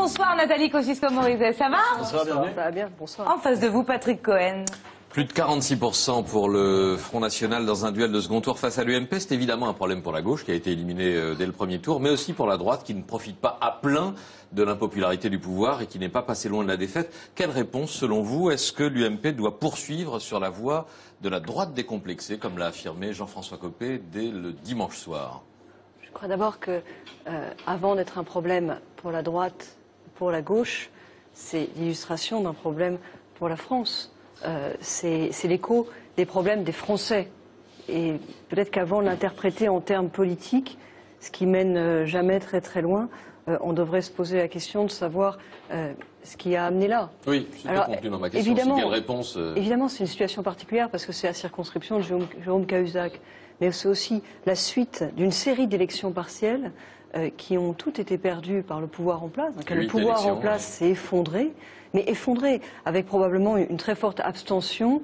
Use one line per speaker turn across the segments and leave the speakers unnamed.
Bonsoir Nathalie Kosciusko-Morizet, ça va?
Bonsoir, bienvenue.
Ça va bien, bonsoir.
En face de vous, Patrick Cohen.
Plus de 46% pour le Front National dans un duel de second tour face à l'UMP. C'est évidemment un problème pour la gauche qui a été éliminée dès le premier tour, mais aussi pour la droite qui ne profite pas à plein de l'impopularité du pouvoir et qui n'est pas passé loin de la défaite. Quelle réponse, selon vous, est-ce que l'UMP doit poursuivre sur la voie de la droite décomplexée, comme l'a affirmé Jean-François Copé dès le dimanche soir?
Je crois d'abord que, avant d'être un problème pour la droite, pour la gauche, c'est l'illustration d'un problème pour la France. C'est l'écho des problèmes des Français. Et peut-être qu'avant de l'interpréter en termes politiques, ce qui mène jamais très très loin, on devrait se poser la question de savoir ce qui a amené là.
Oui, c'était compris dans ma question.
Évidemment,
quelle réponse
évidemment, c'est une situation particulière parce que c'est la circonscription de Jérôme Cahuzac. Mais c'est aussi la suite d'une série d'élections partielles qui ont toutes été perdues par le pouvoir en place. Donc, le pouvoir en place s'est effondré, mais effondré avec probablement une très forte abstention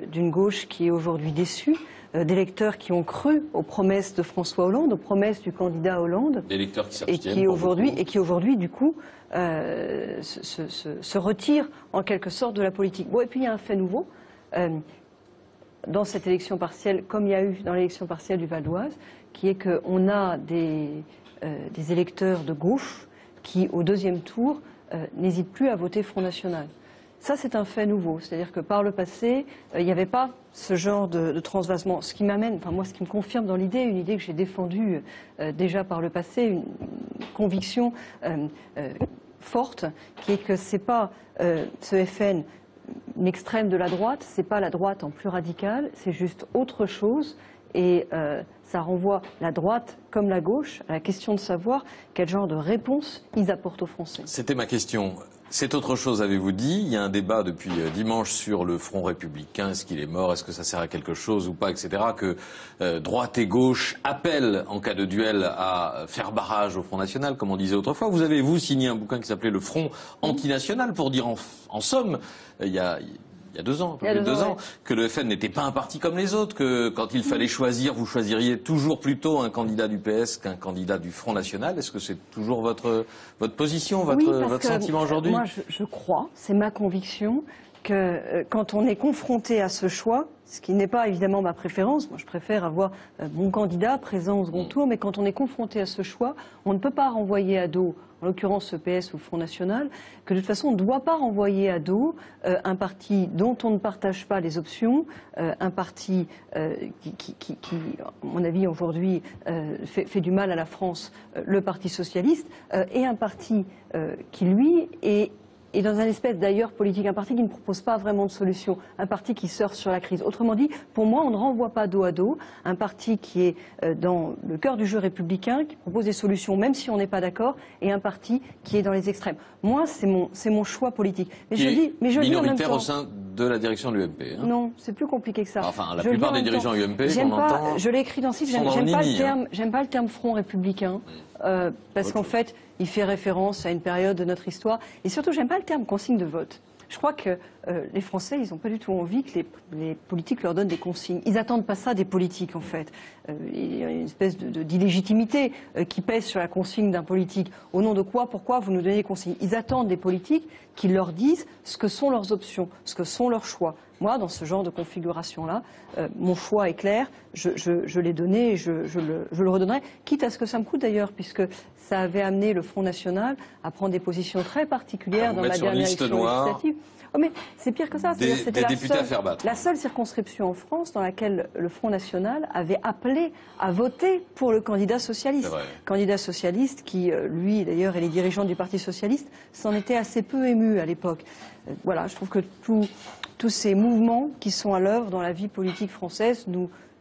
d'une gauche qui est aujourd'hui déçue, d'électeurs qui ont cru aux promesses de François Hollande, aux promesses du candidat Hollande,
d'électeurs qui
et qui aujourd'hui, du coup, se retirent en quelque sorte de la politique. Bon, et puis il y a un fait nouveau. Dans cette élection partielle, comme il y a eu dans l'élection partielle du Val d'Oise, qui est qu'on a des électeurs de gauche qui, au deuxième tour, n'hésitent plus à voter Front National. Ça, c'est un fait nouveau. C'est-à-dire que par le passé, il n'y avait pas ce genre de transvasement. Ce qui m'amène, enfin moi, ce qui me confirme dans l'idée, une idée que j'ai défendue déjà par le passé, une conviction forte, qui est que c'est pas ce FN une extrême de la droite, c'est pas la droite en plus radicale, c'est juste autre chose et ça renvoie la droite comme la gauche à la question de savoir quel genre de réponse ils apportent aux Français.
C'était ma question. C'est autre chose, avez-vous dit. Il y a un débat depuis dimanche sur le Front républicain. Est-ce qu'il est mort? Est-ce que ça sert à quelque chose ou pas, etc. Que droite et gauche appellent, en cas de duel, à faire barrage au Front National, comme on disait autrefois. Vous avez, vous, signé un bouquin qui s'appelait Le Front Antinational, pour dire en somme, il y a 2 ans, plus de 2 ans, que le FN n'était pas un parti comme les autres, que quand il fallait choisir, vous choisiriez toujours plutôt un candidat du PS qu'un candidat du Front National. Est-ce que c'est toujours votre position, votre sentiment aujourd'hui?
Moi, je crois, c'est ma conviction, que quand on est confronté à ce choix, ce qui n'est pas évidemment ma préférence, moi je préfère avoir mon candidat présent au second tour, mais quand on est confronté à ce choix, on ne peut pas renvoyer à dos, en l'occurrence le PS ou le Front National, que de toute façon on ne doit pas renvoyer à dos un parti dont on ne partage pas les options, un parti qui, à mon avis aujourd'hui, fait du mal à la France, le Parti Socialiste, et un parti qui lui est dans un espèce d'ailleurs politique, un parti qui ne propose pas vraiment de solution, un parti qui surfe sur la crise. Autrement dit, pour moi, on ne renvoie pas dos à dos un parti qui est dans le cœur du jeu républicain, qui propose des solutions même si on n'est pas d'accord, et un parti qui est dans les extrêmes. Moi, c'est mon choix politique. Mais je dis en même temps,
au sein de la direction de l'UMP. Hein.
Non, c'est plus compliqué que ça.
Enfin, la plupart des dirigeants UMP, qu'on entend,
je l'ai écrit dans ce livre, j'aime pas le terme Front républicain, parce qu'en fait, il fait référence à une période de notre histoire. Et surtout, j'aime pas le terme consigne de vote. Je crois que les Français, ils n'ont pas du tout envie que les politiques leur donnent des consignes. Ils n'attendent pas ça des politiques, en fait. Il y a une espèce d'illégitimité qui pèse sur la consigne d'un politique. Au nom de quoi, pourquoi vous nous donnez des consignes? Ils attendent des politiques qui leur disent ce que sont leurs options, ce que sont leurs choix. Moi, dans ce genre de configuration-là, mon choix est clair, je l'ai donné et je le redonnerai, quitte à ce que ça me coûte d'ailleurs, puisque ça avait amené le Front National à prendre des positions très particulières dans la dernière élection législative. Oh, mais c'est pire que ça. C'était la seule circonscription en France dans laquelle le Front National avait appelé à voter pour le candidat socialiste. Candidat socialiste qui, lui d'ailleurs, et les dirigeants du Parti socialiste s'en étaient assez peu émus à l'époque. Voilà, je trouve que tous ces mouvements qui sont à l'œuvre dans la vie politique française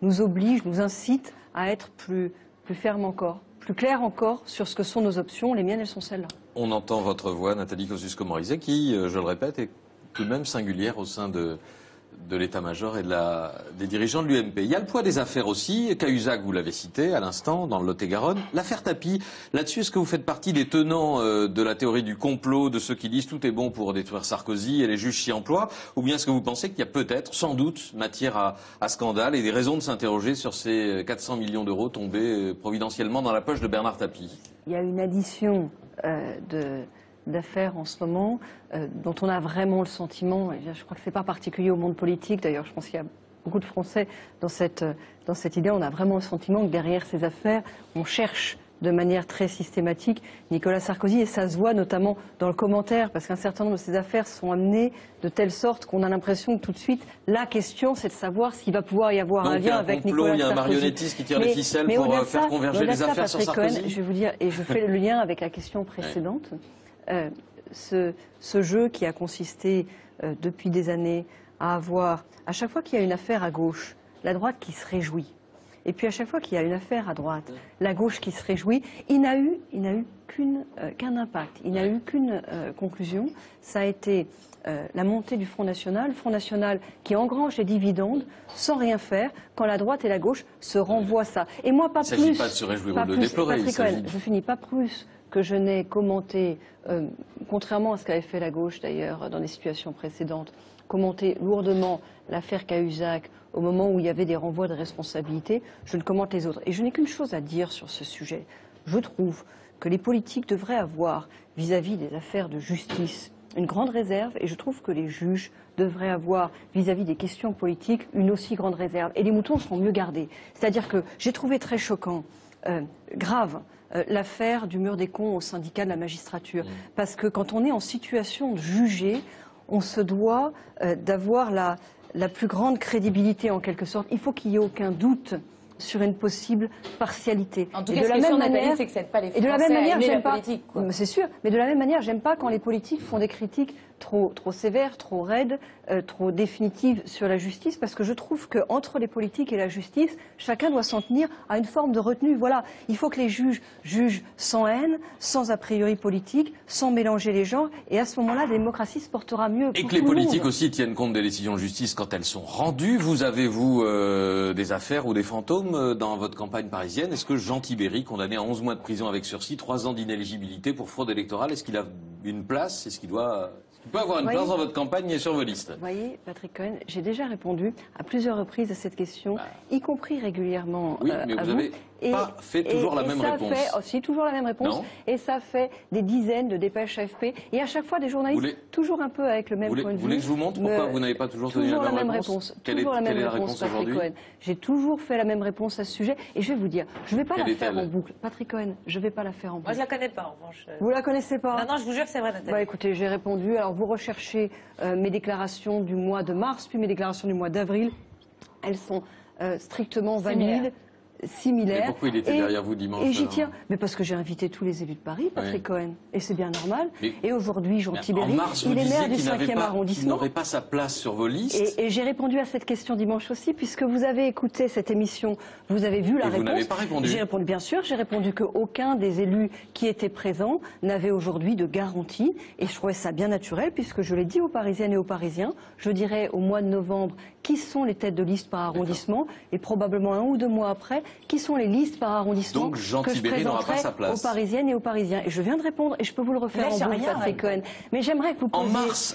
nous obligent, nous incitent à être plus fermes encore, plus clairs encore sur ce que sont nos options. Les miennes, elles sont celles-là.
On entend votre voix, Nathalie Kosciusko-Morizet, qui, je le répète, est tout de même singulière au sein de l'état-major et des dirigeants de l'UMP. Il y a le poids des affaires aussi. Cahuzac, vous l'avez cité à l'instant, dans le Lot-et-Garonne. L'affaire Tapie, là-dessus, est-ce que vous faites partie des tenants de la théorie du complot, de ceux qui disent tout est bon pour détruire Sarkozy et les juges s'y emploient? Ou bien est-ce que vous pensez qu'il y a peut-être, sans doute, matière à scandale et des raisons de s'interroger sur ces 400 millions d'euros tombés providentiellement dans la poche de Bernard Tapie?
Il y a une addition d'affaires en ce moment dont on a vraiment le sentiment, et je crois que ce n'est pas particulier au monde politique, d'ailleurs je pense qu'il y a beaucoup de Français dans cette idée, on a vraiment le sentiment que derrière ces affaires, on cherche de manière très systématique Nicolas Sarkozy, et ça se voit notamment dans le commentaire, parce qu'un certain nombre de ces affaires sont amenées de telle sorte qu'on a l'impression que tout de suite, la question c'est de savoir s'il va pouvoir y avoir un lien avec Nicolas Sarkozy.
Il y a un marionnettiste qui tire les ficelles pour faire converger les affaires sur Sarkozy.
Je vais vous dire, et je fais le lien avec la question précédente, ce jeu qui a consisté depuis des années à avoir, à chaque fois qu'il y a une affaire à gauche, la droite qui se réjouit. Et puis à chaque fois qu'il y a une affaire à droite, la gauche qui se réjouit, il n'a eu qu'un impact, il n'a eu qu'une conclusion. Ça a été la montée du Front National qui engrange les dividendes sans rien faire, quand la droite et la gauche se renvoient ça. Et moi, pas plus.
Il ne s'agit pas de se réjouir ou de le déplorer.
Patrick Cohen, je finis pas plus que je n'ai commenté, contrairement à ce qu'avait fait la gauche d'ailleurs dans des situations précédentes, commenté lourdement l'affaire Cahuzac au moment où il y avait des renvois de responsabilité, je ne commente les autres. Et je n'ai qu'une chose à dire sur ce sujet. Je trouve que les politiques devraient avoir, vis-à-vis des affaires de justice, une grande réserve, et je trouve que les juges devraient avoir, vis-à-vis des questions politiques, une aussi grande réserve. Et les moutons seront mieux gardés. C'est-à-dire que j'ai trouvé très choquant, grave, l'affaire du mur des cons au syndicat de la magistrature. Parce que quand on est en situation de juger, on se doit d'avoir la plus grande crédibilité en quelque sorte. Il faut qu'il n'y ait aucun doute sur une possible partialité.
En tout cas, ce qui est sûr, Nathalie, c'est que ça n'aide pas les Français à aimer la politique.
C'est sûr, mais de la même manière, j'aime pas quand les politiques font des critiques trop sévères, trop raides, trop définitives sur la justice, parce que je trouve qu'entre les politiques et la justice, chacun doit s'en tenir à une forme de retenue. Voilà, il faut que les juges jugent sans haine, sans a priori politique, sans mélanger les genres, et à ce moment-là, la démocratie se portera mieux.
Et que les politiques aussi tiennent compte des décisions de justice quand elles sont rendues. Vous avez, vous, des affaires ou des fantômes dans votre campagne parisienne? Est-ce que Jean Tibéry, condamné à 11 mois de prison avec sursis, 3 ans d'inéligibilité pour fraude électorale, est-ce qu'il a une place? Est-ce qu'il peut avoir une place dans votre campagne et sur vos listes?
Vous voyez, Patrick Cohen, j'ai déjà répondu à plusieurs reprises à cette question, y compris régulièrement.
Oui, mais vous avez pas fait toujours la même réponse.
Si, toujours la même réponse.
Non.
Et ça fait des dizaines de dépêches AFP. Et à chaque fois, des journalistes, toujours un peu avec le même point de vue.
Vous voulez que je vous montre pourquoi vous n'avez pas toujours tenu la même réponse?
Toujours la même réponse, Patrick Cohen. J'ai toujours fait la même réponse à ce sujet. Et je vais vous dire, je ne vais pas la faire en boucle. Patrick Cohen, je ne vais pas la faire en boucle.
Moi, je ne la connais pas, en revanche.
Vous la connaissez pas?
Non, je vous jure que c'est vrai, Nathalie.
Écoutez, j'ai répondu. Alors, vous recherchez mes déclarations du mois de mars, puis mes déclarations du mois d'avril. Elles sont strictement valides. Similaire.
Mais pourquoi il était derrière vous dimanche?
Et j'y tiens. Mais parce que j'ai invité tous les élus de Paris, Patrick Cohen. Et c'est bien normal. Et aujourd'hui, Jean Tibéry, il est maire du 5e arrondissement.
Il n'aurait pas sa place sur vos listes.
Et j'ai répondu à cette question dimanche aussi, puisque vous avez écouté cette émission, vous avez vu la réponse.
Vous n'avez pas répondu.
J'ai répondu, bien sûr, j'ai répondu qu'aucun des élus qui étaient présents n'avait aujourd'hui de garantie. Et je trouvais ça bien naturel, puisque je l'ai dit aux Parisiennes et aux Parisiens. Je dirais au mois de novembre qui sont les têtes de liste par arrondissement, et probablement 1 ou 2 mois après, qui sont les listes par arrondissement.
Donc Jean
que
Tibéry n'aura pas sa place.
Aux Parisiennes et aux Parisiens. Et je viens de répondre, et je peux vous le refaire en boucle, Patrick Cohen. Mais j'aimerais que vous posiez...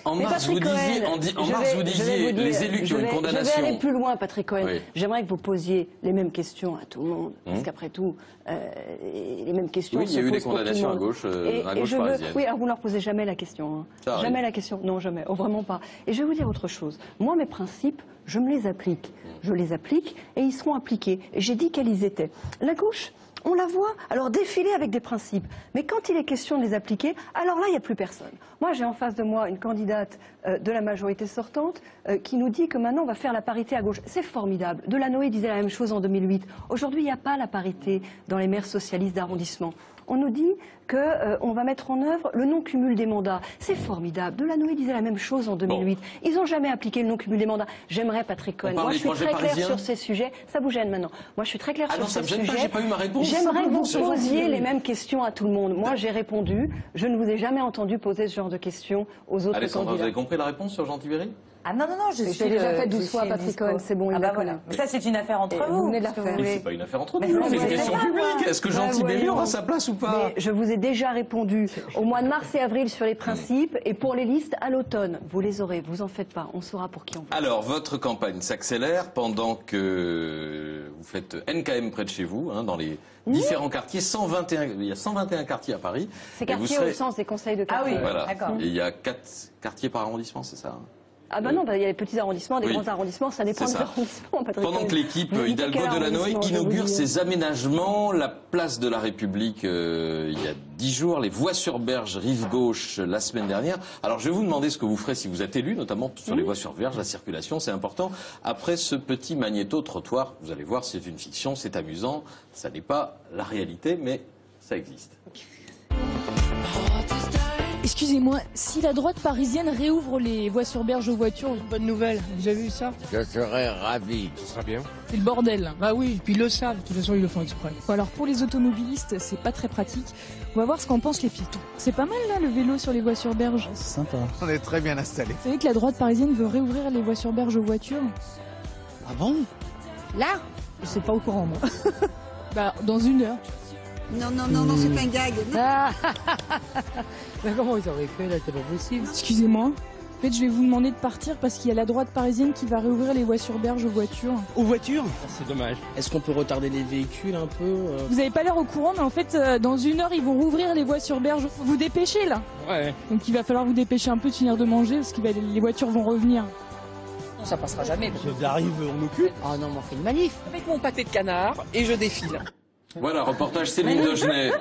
En mars, vous disiez, les élus qui ont une condamnation...
Je vais aller plus loin, Patrick Cohen. Oui. J'aimerais que vous posiez les mêmes questions à tout le monde. Parce qu'après tout, les mêmes questions se posent.
Oui, il y a eu des condamnations à gauche parisienne.
Oui, alors vous ne leur posez jamais la question. Hein. Jamais la question. Non, jamais. Oh, vraiment pas. Et je vais vous dire autre chose. Moi, mes principes, je me les applique. Je les applique et ils seront appliqués. Et j'ai dit quels ils étaient. La gauche, on la voit alors défiler avec des principes. Mais quand il est question de les appliquer, alors là, il n'y a plus personne. Moi, j'ai en face de moi une candidate de la majorité sortante qui nous dit que maintenant, on va faire la parité à gauche. C'est formidable. Delanoë disait la même chose en 2008. Aujourd'hui, il n'y a pas la parité dans les maires socialistes d'arrondissement. On nous dit qu'on va mettre en œuvre le non-cumul des mandats. C'est formidable. Delanoë disait la même chose en 2008. Ils n'ont jamais appliqué le non-cumul des mandats. J'aimerais, Patrick Cohen. Moi, je suis très clair sur ces sujets. Ça vous gêne maintenant. Moi, je suis très clair sur ces sujets.
J'ai pas eu ma réponse.
J'aimerais que vous posiez les mêmes questions à tout le monde. Moi, j'ai répondu. Je ne vous ai jamais entendu poser ce genre de questions aux autres candidats.
Vous avez compris la réponse sur Jean Tibéry?
Ah non, je
suis déjà fait 12 fois, Patrick Cohen, c'est bon, il la connaît.
Mais ça, c'est une affaire entre vous.
Vous venez de la faire.
Mais c'est pas une affaire entre nous, c'est une question publique. Est-ce que Jean Tibéri aura sa place ou pas?
Mais je vous ai déjà répondu au mois de mars et avril sur les principes, et pour les listes à l'automne. Vous les aurez, vous en faites pas, on saura pour qui on veut.
Alors, votre campagne s'accélère pendant que vous faites NKM près de chez vous, hein, dans les différents quartiers. Il y a 121 quartiers à Paris.
C'est quartiers au sens des conseils de quartier.
Ah oui,
voilà.
D'accord.
Et il y a 4 quartiers par arrondissement, c'est ça?
Ah bah non, il y a les petits arrondissements, des grands arrondissements, ça dépend des arrondissements.
Pendant que l'équipe Hidalgo Delanoë inaugure ses aménagements, la place de la République il y a 10 jours, les voies sur berge, rive gauche la semaine dernière. Alors je vais vous demander ce que vous ferez si vous êtes élu, notamment sur les voies sur berge, la circulation, c'est important. Après ce petit magnéto-trottoir, vous allez voir, c'est une fiction, c'est amusant, ça n'est pas la réalité, mais ça existe.
Excusez-moi, si la droite parisienne réouvre les voies sur berge aux voitures,
bonne nouvelle, vous avez vu ça?
Je serais ravi.
Ce sera bien.
c'est le bordel.
Bah oui, puis ils le savent, de toute façon ils le font exprès.
Bon, alors pour les automobilistes, c'est pas très pratique. On va voir ce qu'en pensent les piétons. C'est pas mal là, le vélo sur les voies sur berge.
C'est sympa.
On est très bien installés.
Vous savez que la droite parisienne veut réouvrir les voies sur berge aux voitures?
Ah bon?
Là?
Je suis pas au courant, moi.
Bah, dans 1 heure.
Non, c'est pas un gag.
Mais comment ils auraient fait là? C'est pas possible.
Excusez-moi. En fait, je vais vous demander de partir parce qu'il y a la droite parisienne qui va réouvrir les voies sur berge aux voitures.
Aux voitures? C'est dommage.
Est-ce qu'on peut retarder les véhicules un peu
Vous avez pas l'air au courant, mais en fait, dans 1 heure, ils vont rouvrir les voies sur berge. Faut vous dépêcher là.
Ouais.
Donc il va falloir vous dépêcher un peu de finir de manger parce que les voitures vont revenir.
Ça passera jamais.
J'arrive, on occupe.
Ah non, mais on fait une manif. Avec mon pâté de canard et je défile.
Voilà, reportage Céline Degenay.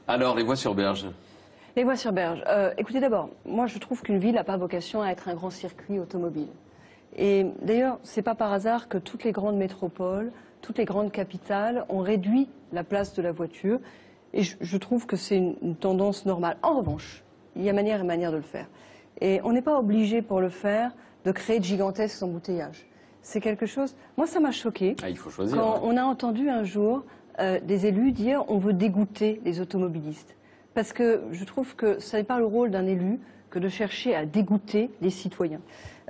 Alors, les voies sur berge.
Les voies sur berge. Écoutez d'abord, moi je trouve qu'une ville n'a pas vocation à être un grand circuit automobile. Et d'ailleurs, c'est pas par hasard que toutes les grandes métropoles, toutes les grandes capitales ont réduit la place de la voiture. Et je trouve que c'est une tendance normale. En revanche, il y a manière et manière de le faire. Et on n'est pas obligé pour le faire de créer de gigantesques embouteillages. C'est quelque chose... Moi, ça m'a choqué.
Ah, il faut choisir.
Quand on a entendu un jour des élus dire on veut dégoûter les automobilistes. Parce que je trouve que ce n'est pas le rôle d'un élu que de chercher à dégoûter les citoyens.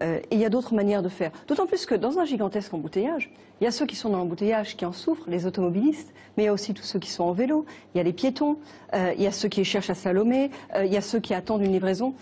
Et il y a d'autres manières de faire. D'autant plus que dans un gigantesque embouteillage, il y a ceux qui sont dans l'embouteillage qui en souffrent, les automobilistes, mais il y a aussi tous ceux qui sont en vélo, il y a les piétons, il y a ceux qui cherchent à slalomer, il y a ceux qui attendent une livraison.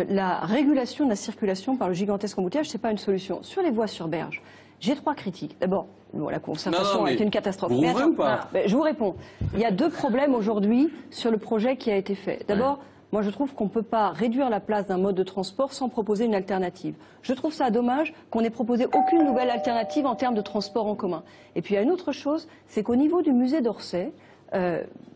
La régulation de la circulation par le gigantesque embouteillage, ce n'est pas une solution. Sur les voies sur berge, j'ai 3 critiques. D'abord, la concertation a été une catastrophe.
Vous rouvrez ou pas?
Je vous réponds. Il y a 2 problèmes aujourd'hui sur le projet qui a été fait. D'abord, moi je trouve qu'on ne peut pas réduire la place d'un mode de transport sans proposer une alternative. Je trouve ça dommage qu'on n'ait proposé aucune nouvelle alternative en termes de transport en commun. Et puis il y a une autre chose, c'est qu'au niveau du musée d'Orsay,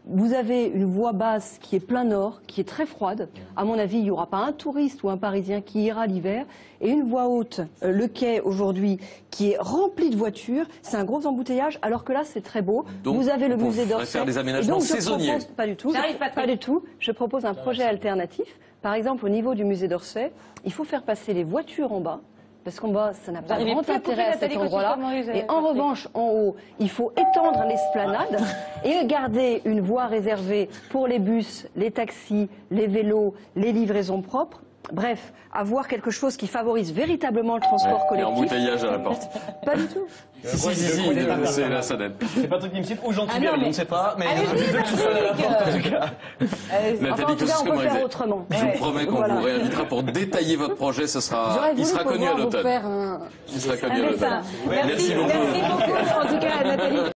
vous avez une voie basse qui est plein nord, qui est très froide. À mon avis, il n'y aura pas un touriste ou un Parisien qui ira l'hiver. Et une voie haute, le quai aujourd'hui, qui est rempli de voitures. C'est un gros embouteillage, alors que là, c'est très beau.
Donc,
vous avez le musée d'Orsay.
Faire des aménagements saisonniers.
Pas du tout. Pas du tout. Je propose un projet alternatif. Par exemple, au niveau du musée d'Orsay, il faut faire passer les voitures en bas. Parce qu'en bas, ça n'a pas grand intérêt à cet endroit-là. Et en revanche, en haut, il faut étendre l'esplanade et garder une voie réservée pour les bus, les taxis, les vélos, les livraisons propres. Bref, avoir quelque chose qui favorise véritablement le transport collectif.
Et embouteillage à la porte.
Pas du tout.
C'est la sonnette.
C'est Patrick qui me cite ou Jean Tibéri, on ne sait pas, mais il y en a plus deux qui sonnent à la porte en tout cas.
Enfin, en tout cas, on peut faire autrement.
Je vous promets qu'on vous réinvitera pour détailler votre projet, il sera connu à l'automne. Il sera connu à l'automne.
Merci beaucoup en tout cas Nathalie.